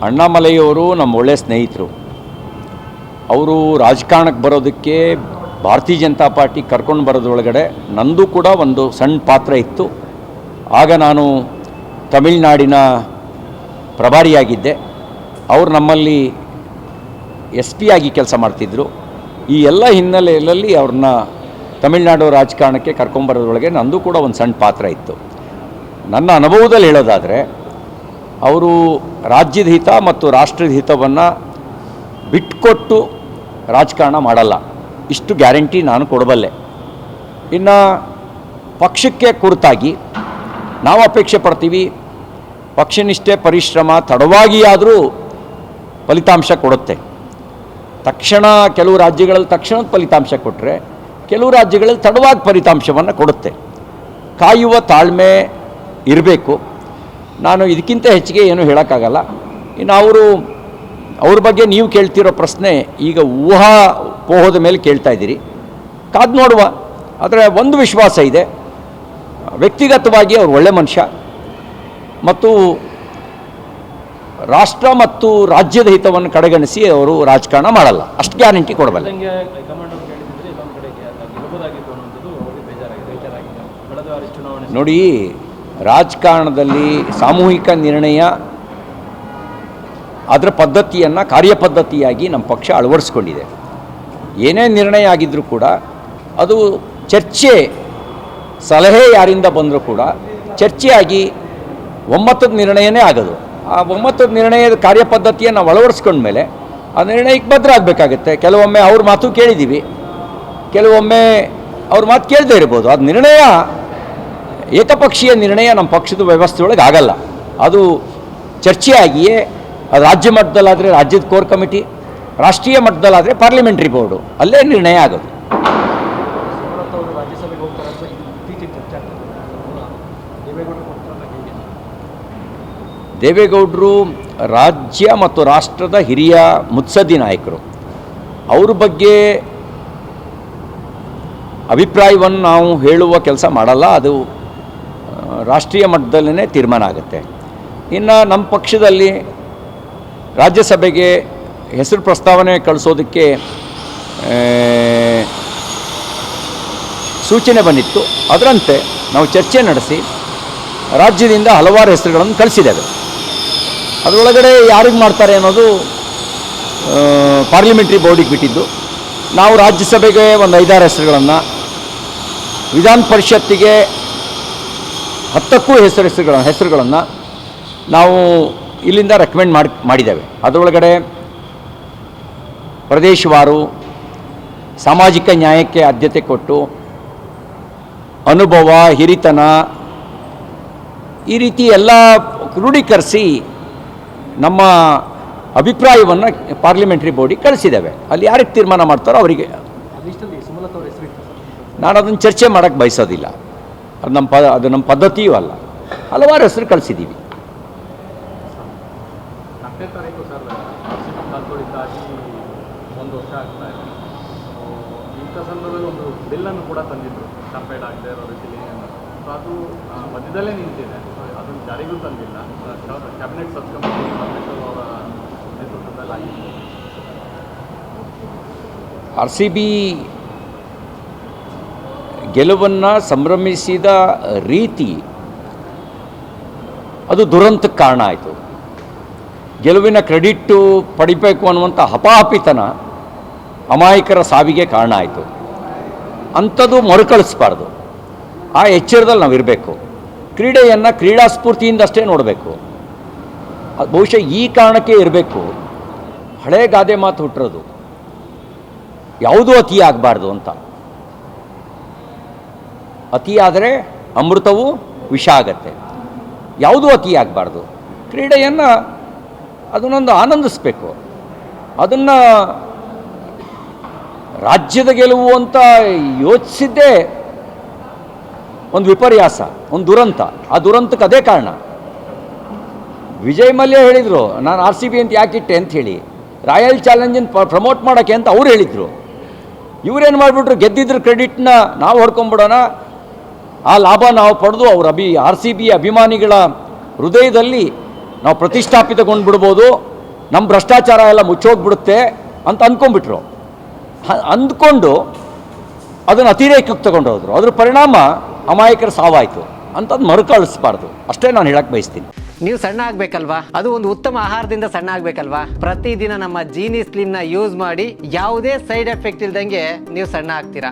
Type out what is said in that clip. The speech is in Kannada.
ಅಣ್ಣಾಮಲೈಯವರು ನಮ್ಮ ಒಳ್ಳೆಯ ಸ್ನೇಹಿತರು. ಅವರು ರಾಜಕಾರಣಕ್ಕೆ ಬರೋದಕ್ಕೆ ಭಾರತೀಯ ಜನತಾ ಪಾರ್ಟಿ ಕರ್ಕೊಂಡು ಬರೋದ್ರೊಳಗಡೆ ನಂದು ಕೂಡ ಒಂದು ಸಣ್ಣ ಪಾತ್ರ ಇತ್ತು. ಆಗ ನಾನು ತಮಿಳುನಾಡಿನ ಪ್ರಭಾರಿಯಾಗಿದ್ದೆ. ಅವರು ನಮ್ಮಲ್ಲಿ SP ಆಗಿ ಕೆಲಸ ಮಾಡ್ತಿದ್ದರು. ಈ ಎಲ್ಲ ಹಿನ್ನೆಲೆಯಲ್ಲಿ ಅವ್ರನ್ನ ತಮಿಳುನಾಡು ರಾಜಕಾರಣಕ್ಕೆ ಕರ್ಕೊಂಬರೋದ್ರೊಳಗೆ ನಂದು ಕೂಡ ಒಂದು ಸಣ್ಣ ಪಾತ್ರ ಇತ್ತು. ನನ್ನ ಅನುಭವದಲ್ಲಿ ಹೇಳೋದಾದರೆ ಅವರು ರಾಜ್ಯದ ಹಿತ ಮತ್ತು ರಾಷ್ಟ್ರದ ಹಿತವನ್ನು ಬಿಟ್ಕೊಟ್ಟು ರಾಜಕಾರಣ ಮಾಡಲ್ಲ, ಇಷ್ಟು ಗ್ಯಾರಂಟಿ ನಾನು ಕೊಡಬಲ್ಲೆ. ಇನ್ನು ಪಕ್ಷಕ್ಕೆ ಕುರಿತಾಗಿ ನಾವು ಅಪೇಕ್ಷೆ ಪಡ್ತೀವಿ, ಪಕ್ಷನಿಷ್ಠೆ ಪರಿಶ್ರಮ ತಡವಾಗಿಯಾದರೂ ಫಲಿತಾಂಶ ಕೊಡುತ್ತೆ. ತಕ್ಷಣ ಕೆಲವು ರಾಜ್ಯಗಳಲ್ಲಿ ತಕ್ಷಣದ ಫಲಿತಾಂಶ ಕೊಟ್ಟರೆ, ಕೆಲವು ರಾಜ್ಯಗಳಲ್ಲಿ ತಡವಾಗಿ ಫಲಿತಾಂಶವನ್ನು ಕೊಡುತ್ತೆ. ಕಾಯುವ ತಾಳ್ಮೆ ಇರಬೇಕು. ನಾನು ಇದಕ್ಕಿಂತ ಹೆಚ್ಚಿಗೆ ಏನೂ ಹೇಳೋಕ್ಕಾಗಲ್ಲ. ಇನ್ನು ಅವ್ರ ಬಗ್ಗೆ ನೀವು ಕೇಳ್ತಿರೋ ಪ್ರಶ್ನೆ ಈಗ ಊಹಾಪೋಹದ ಮೇಲೆ ಕೇಳ್ತಾ ಇದ್ದೀರಿ, ಕಾದು ನೋಡುವ. ಆದರೆ ಒಂದು ವಿಶ್ವಾಸ ಇದೆ, ವ್ಯಕ್ತಿಗತವಾಗಿ ಅವರು ಒಳ್ಳೆ ಮನುಷ್ಯ ಮತ್ತು ರಾಷ್ಟ್ರ ಮತ್ತು ರಾಜ್ಯದ ಹಿತವನ್ನು ಕಡೆಗಣಿಸಿ ಅವರು ರಾಜಕಾರಣ ಮಾಡಲ್ಲ, ಅಷ್ಟು ಗ್ಯಾರಂಟಿ ಕೊಡಬಲ್ಲ. ನೋಡಿ, ರಾಜಕಾರಣದಲ್ಲಿ ಸಾಮೂಹಿಕ ನಿರ್ಣಯ ಅದರ ಪದ್ಧತಿಯನ್ನು ಕಾರ್ಯಪದ್ಧತಿಯಾಗಿ ನಮ್ಮ ಪಕ್ಷ ಅಳವಡಿಸ್ಕೊಂಡಿದೆ. ಏನೇ ನಿರ್ಣಯ ಆಗಿದ್ದರೂ ಕೂಡ ಅದು ಚರ್ಚೆ, ಸಲಹೆ ಯಾರಿಂದ ಬಂದರೂ ಕೂಡ ಚರ್ಚೆಯಾಗಿ ಒಮ್ಮತದ ನಿರ್ಣಯನೇ ಆಗೋದು. ಆ ಒಮ್ಮತದ ನಿರ್ಣಯದ ಕಾರ್ಯಪದ್ಧತಿಯನ್ನು ನಾವು ಅಳವಡಿಸ್ಕೊಂಡ್ಮೇಲೆ ಆ ನಿರ್ಣಯಕ್ಕೆ ಬದ್ಧ ಆಗಬೇಕಾಗತ್ತೆ. ಕೆಲವೊಮ್ಮೆ ಅವ್ರ ಮಾತು ಕೇಳಿದ್ದೀವಿ, ಕೆಲವೊಮ್ಮೆ ಅವ್ರ ಮಾತು ಕೇಳದೇ ಇರ್ಬೋದು. ಅದು ನಿರ್ಣಯ ಏಕಪಕ್ಷೀಯ ನಿರ್ಣಯ ನಮ್ಮ ಪಕ್ಷದ ವ್ಯವಸ್ಥೆಯೊಳಗೆ ಆಗಲ್ಲ. ಅದು ಚರ್ಚೆಯಾಗಿಯೇ, ಅದು ರಾಜ್ಯ ಮಟ್ಟದಲ್ಲಾದರೆ ರಾಜ್ಯದ ಕೋರ್ ಕಮಿಟಿ, ರಾಷ್ಟ್ರೀಯ ಮಟ್ಟದಲ್ಲಾದರೆ ಪಾರ್ಲಿಮೆಂಟ್ರಿ ಬೋರ್ಡು, ಅಲ್ಲೇ ನಿರ್ಣಯ ಆಗೋದು. ದೇವೇಗೌಡರು ರಾಜ್ಯ ಮತ್ತು ರಾಷ್ಟ್ರದ ಹಿರಿಯ ಮುತ್ಸದ್ದಿ ನಾಯಕರು. ಅವ್ರ ಬಗ್ಗೆ ಅಭಿಪ್ರಾಯವನ್ನು ನಾವು ಹೇಳುವ ಕೆಲಸ ಮಾಡಲ್ಲ, ಅದು ರಾಷ್ಟ್ರೀಯ ಮಟ್ಟದಲ್ಲೇ ತೀರ್ಮಾನ ಆಗುತ್ತೆ. ಇನ್ನು ನಮ್ಮ ಪಕ್ಷದಲ್ಲಿ ರಾಜ್ಯಸಭೆಗೆ ಹೆಸರು ಪ್ರಸ್ತಾವನೆ ಕಳಿಸೋದಕ್ಕೆ ಸೂಚನೆ ಬಂದಿತ್ತು. ಅದರಂತೆ ನಾವು ಚರ್ಚೆ ನಡೆಸಿ ರಾಜ್ಯದಿಂದ ಹಲವಾರು ಹೆಸರುಗಳನ್ನು ಕಳಿಸಿದ್ದೇವೆ. ಅದರೊಳಗಡೆ ಯಾರಿಗೆ ಮಾಡ್ತಾರೆ ಅನ್ನೋದು ಪಾರ್ಲಿಮೆಂಟ್ರಿ ಬೋರ್ಡಿಗೆ ಬಿಟ್ಟಿದ್ದು. ನಾವು ರಾಜ್ಯಸಭೆಗೆ ಒಂದು 5-6 ಹೆಸರುಗಳನ್ನು, ವಿಧಾನ ಪರಿಷತ್ತಿಗೆ 10ಕ್ಕೂ ಹೆಸರುಗಳನ್ನು ನಾವು ಇಲ್ಲಿಂದ ರೆಕಮೆಂಡ್ ಮಾಡಿದ್ದೇವೆ. ಅದರೊಳಗಡೆ ಪ್ರದೇಶವಾರು, ಸಾಮಾಜಿಕ ನ್ಯಾಯಕ್ಕೆ ಆದ್ಯತೆ ಕೊಟ್ಟು, ಅನುಭವ, ಹಿರಿತನ, ಈ ರೀತಿ ಎಲ್ಲ ಕ್ರೋಢೀಕರಿಸಿ ನಮ್ಮ ಅಭಿಪ್ರಾಯವನ್ನು ಪಾರ್ಲಿಮೆಂಟ್ರಿ ಬೋರ್ಡಿಗೆ ಕಳಿಸಿದ್ದೇವೆ. ಅಲ್ಲಿ ಯಾರಿಗೆ ತೀರ್ಮಾನ ಮಾಡ್ತಾರೋ ಅವರಿಗೆ. ನಾನು ಅದನ್ನು ಚರ್ಚೆ ಮಾಡೋಕ್ಕೆ ಬಯಸೋದಿಲ್ಲ, ಅದು ನಮ್ಮ ಪದ್ಧತಿಯೂ ಅಲ್ಲ. ಹಲವಾರು ಹೆಸರು ಕಳಿಸಿದ್ದೀವಿ. ಬಿಲ್ಲನ್ನು ಕೂಡ ತಂದಿದ್ರು, ಕಂಪೇರ್ಡ್ ಆಗದೆ ಇರೋ ರೀತಿಯಲ್ಲಿ. ಅದು ಮಧ್ಯದಲ್ಲೇ ನಿಂತಿದೆ, ಅದನ್ನು ಜಾರಿಗೂ ತಂದಿಲ್ಲ. ಕ್ಯಾಬಿನೆಟ್ ಸಬ್ ಕಮಿಟಿ ಅವರ ನೇತೃತ್ವದಲ್ಲಿ ಆಗಿದೆ. RCB ಗೆಲುವನ್ನು ಸಂಭ್ರಮಿಸಿದ ರೀತಿ ಅದು ದುರಂತಕ್ಕೆ ಕಾರಣ ಆಯಿತು. ಗೆಲುವಿನ ಕ್ರೆಡಿಟ್ಟು ಪಡಿಬೇಕು ಅನ್ನುವಂಥ ಹಪಾಹಪಿತನ ಅಮಾಯಕರ ಸಾವಿಗೆ ಕಾರಣ ಆಯಿತು. ಅಂಥದ್ದು ಮರುಕಳಿಸ್ಬಾರ್ದು. ಆ ಎಚ್ಚರದಲ್ಲಿ ನಾವಿರಬೇಕು. ಕ್ರೀಡೆಯನ್ನು ಕ್ರೀಡಾ ಸ್ಫೂರ್ತಿಯಿಂದಷ್ಟೇ ನೋಡಬೇಕು. ಬಹುಶಃ ಈ ಕಾರಣಕ್ಕೆ ಇರಬೇಕು, ಹಳೇ ಗಾದೆ ಮಾತು ಹುಟ್ಟಿರೋದು, ಯಾವುದೂ ಅತಿ ಆಗಬಾರ್ದು ಅಂತ. ಅತಿಯಾದರೆ ಅಮೃತವೂ ವಿಷ ಆಗತ್ತೆ. ಯಾವುದೂ ಅತಿ ಆಗಬಾರ್ದು. ಕ್ರೀಡೆಯನ್ನು ಅದನ್ನೊಂದು ಆನಂದಿಸಬೇಕು. ಅದನ್ನು ರಾಜ್ಯದ ಗೆಲುವು ಅಂತ ಯೋಚಿಸಿದ್ದೇ ಒಂದು ವಿಪರ್ಯಾಸ, ಒಂದು ದುರಂತ. ಆ ದುರಂತಕ್ಕೆ ಅದೇ ಕಾರಣ. ವಿಜಯ್ ಮಲ್ಯ ಹೇಳಿದರು, ನಾನು RCB ಅಂತ ಯಾಕಿಟ್ಟೆ ಅಂತ ಹೇಳಿ, ರಾಯಲ್ ಚಾಲೆಂಜನ್ನು ಪ್ರಮೋಟ್ ಮಾಡೋಕ್ಕೆ ಅಂತ ಅವ್ರು ಹೇಳಿದರು. ಇವರೇನು ಮಾಡಿಬಿಟ್ರು, ಗೆದ್ದಿದ್ರ ಕ್ರೆಡಿಟ್ನ ನಾವು ಹೊಡ್ಕೊಂಬಿಡೋಣ, ಆ ಲಾಭ ನಾವು ಪಡೆದು ಅವ್ರ RCB ಅಭಿಮಾನಿಗಳ ಹೃದಯದಲ್ಲಿ ನಾವು ಪ್ರತಿಷ್ಠಾಪಿತಗೊಂಡು ಬಿಡ್ಬೋದು ನಮ್ಮ ಭ್ರಷ್ಟಾಚಾರ ಎಲ್ಲ ಮುಚ್ಚೋಗ್ಬಿಡುತ್ತೆ ಅಂತ ಅಂದ್ಕೊಂಡ್ಬಿಟ್ರು. ಅಂದ್ಕೊಂಡು ಅದನ್ನು ಅತಿರೇಕಕ್ಕೆ ತಗೊಂಡೋದ್ರು. ಅದ್ರ ಪರಿಣಾಮ ಅಮಾಯಕರ ಸಾವಾಯಿತು ಅಂತದ್ದು ಮರುಕಳಿಸ್ಬಾರ್ದು. ಅಷ್ಟೇ ನಾನು ಹೇಳಕ್ಕೆ ಬಯಸ್ತೀನಿ. ನೀವು ಸಣ್ಣ ಆಗಬೇಕಲ್ವಾ? ಅದು ಒಂದು ಉತ್ತಮ ಆಹಾರದಿಂದ ಸಣ್ಣ ಆಗಬೇಕಲ್ವಾ? ಪ್ರತಿದಿನ ನಮ್ಮ ಜೀನಿ ಸ್ಲಿಮ್ನ ಯೂಸ್ ಮಾಡಿ ಯಾವುದೇ ಸೈಡ್ ಎಫೆಕ್ಟ್ ಇಲ್ದಂಗೆ ನೀವು ಸಣ್ಣ ಆಗ್ತೀರಾ.